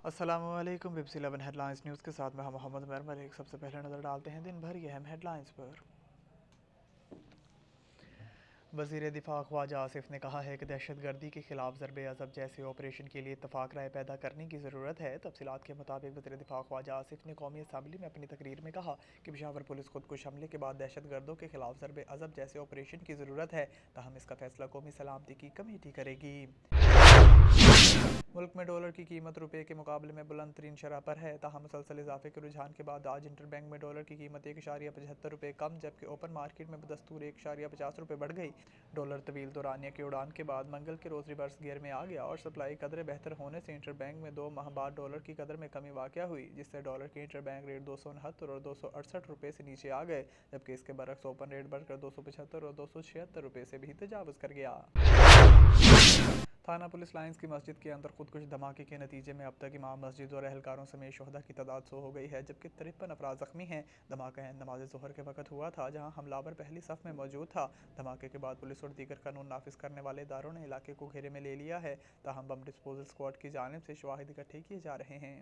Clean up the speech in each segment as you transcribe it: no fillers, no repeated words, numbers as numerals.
अस्सलामुअलैकुम। BBC 11 headlines news के साथ मैं मोहम्मद मरमर। एक सबसे पहले नज़र डालते हैं दिन भर की अहम हेडलाइंस पर। वज़ीर दिफ़ा ख्वाजा आसिफ ने कहा है कि दहशतगर्दी के खिलाफ ज़रबे अज़ब जैसे ऑपरेशन के लिए इत्तफ़ाक़ राय पैदा करने की ज़रूरत है। तफसीलात के मुताबिक वज़ीर दिफ़ा ख्वाजा आसिफ ने कौमी असम्बली में अपनी तकरीर में कहा कि पेशावर पुलिस खुदकुश हमले के बाद दहशतगर्दों के खिलाफ ज़रबे अज़ब जैसे ऑपरेशन की ज़रूरत है, ताहम इसका फैसला कौमी सलामती की कमेटी करेगी। मुल्क में डॉलर की कीमत रुपये के मुकाबले में बुलंद तरीन शरह पर है, ताहम मुसलसल इजाफे के रुझान के बाद आज इंटरबैंक में डॉलर की कीमत 1.75 रुपये कम, जबकि ओपन मार्केट में बदस्तूर 1.50 रुपये बढ़ गई। डॉलर तवील दौरानिया की उड़ान के बाद मंगल के रोज़ रिवर्स गियर में आ गया और सप्लाई कदर बेहतर होने से इंटरबैंक में 2 माह बाद डॉलर की कदर में कमी वाक़या हुई, जिससे डॉलर के इंटरबैंक रेट 269 और 268 रुपये से नीचे आ गए, जबकि इसके बरक्स ओपन रेट बढ़कर 275 और 276 रुपये से भी तजावज़ कर गया। थाना पुलिस लाइंस की मस्जिद के अंदर खुदकुश धमाके के नतीजे में अब तक इमाम मस्जिद और एहलकारों समेत शुहदा की तादाद 100 हो गई है, जबकि 53 अफराद ज़ख्मी हैं। धमाका नमाज ज़ोहर के वक्त हुआ था, जहां हमलावर पहली सफ़ में मौजूद था। धमाके के बाद पुलिस और दीगर कानून नाफिज करने वाले इदारों ने इलाके को घेरे में ले लिया है, ताहम बम डिस्पोजल स्क्वाड की जानिब से शवाहिद इकट्ठे किए जा रहे हैं।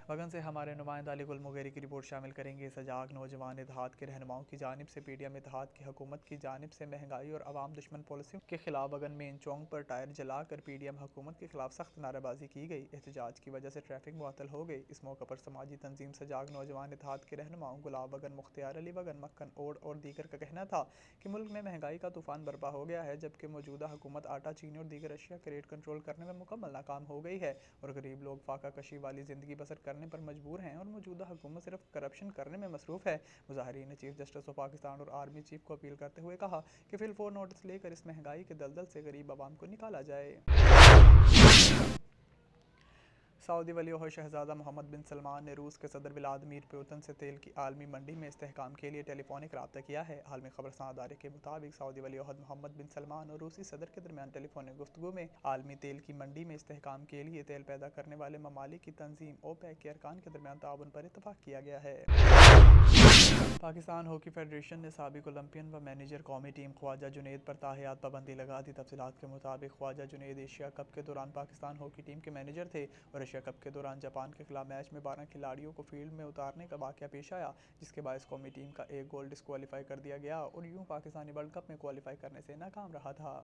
वगन से हमारे नुमाइंदा अली गुल मुगेरी की रिपोर्ट शामिल करेंगे। सजाग नौजवान इत्तेहाद के रहनुमाओं की जानिब से पीडीएम इत्तेहाद की हुकूमत की जानिब से महंगाई और अवाम दुश्मन पॉलिसियों के खिलाफ वगन मेन चौक पर टायर जलाकर पीडीएम हुकूमत के खिलाफ सख्त नारेबाजी की गई। एहतजाज की वजह से ट्रैफिक मुअत्तल हो गई। इस मौके पर समाजी तंजीम सजाग नौजवान इत्तेहाद के रहनुमाओं गुलाब वगन, मुख्तियार अली वगन, मक्खन ओड और दीगर का कहना था कि मुल्क में महंगाई का तूफान बर्पा हो गया है, जबकि मौजूदा हुकूमत आटा, चीनी और दीगर अशिया के रेट कंट्रोल करने में मुकम्मल नाकाम हो गई है और गरीब लोग फाका कशी वाली ज़िंदगी बसर करने पर मजबूर हैं और मौजूदा हुकूमत सिर्फ करप्शन करने में मसरूफ़ है। मुजाहिरीन ने चीफ जस्टिस ऑफ पाकिस्तान और आर्मी चीफ को अपील करते हुए कहा कि फिलफोर नोटिस लेकर इस महंगाई के दलदल से गरीब आवाम को निकाला जाए। सऊदी वली अहद शहज़ादा मोहम्मद बिन सलमान ने रूस के सदर व्लादिमीर पुतिन से तेल की आलमी मंडी में इस्तेहकाम के लिए टेलीफोनिक रब्ता किया है। आलमी खबरसां अदारे के मुताबिक सऊदी वली अहद मोहम्मद बिन सलमान और रूसी सदर के दरमियान टेलीफोनिक गुफ्तगू में आलमी तेल की मंडी में इस्तेहकाम के लिए तेल पैदा करने वाले ममालिक की तंजीम ओपेक के अरकान के दरमियान ताउन पर इत्तफाक किया गया है। पाकिस्तान हॉकी फेडरेशन ने साबिक ओलंपियन व मैनेजर कौमी टीम ख्वाजा जुनैद पर ताहियात पाबंदी लगा दी। तफसीलात के मुताबिक ख्वाजा जुनैद एशिया कप के दौरान पाकिस्तान हॉकी टीम के मैनेजर थे और एशिया कप के दौरान जापान के खिलाफ मैच में 12 खिलाड़ियों को फील्ड में उतारने का वाक़या पेश आया, जिसके बायस कौमी टीम का एक गोल डिस्क्वालीफाई कर दिया गया और यूं पाकिस्तानी वर्ल्ड कप में क्वालिफाई करने से नाकाम रहा था।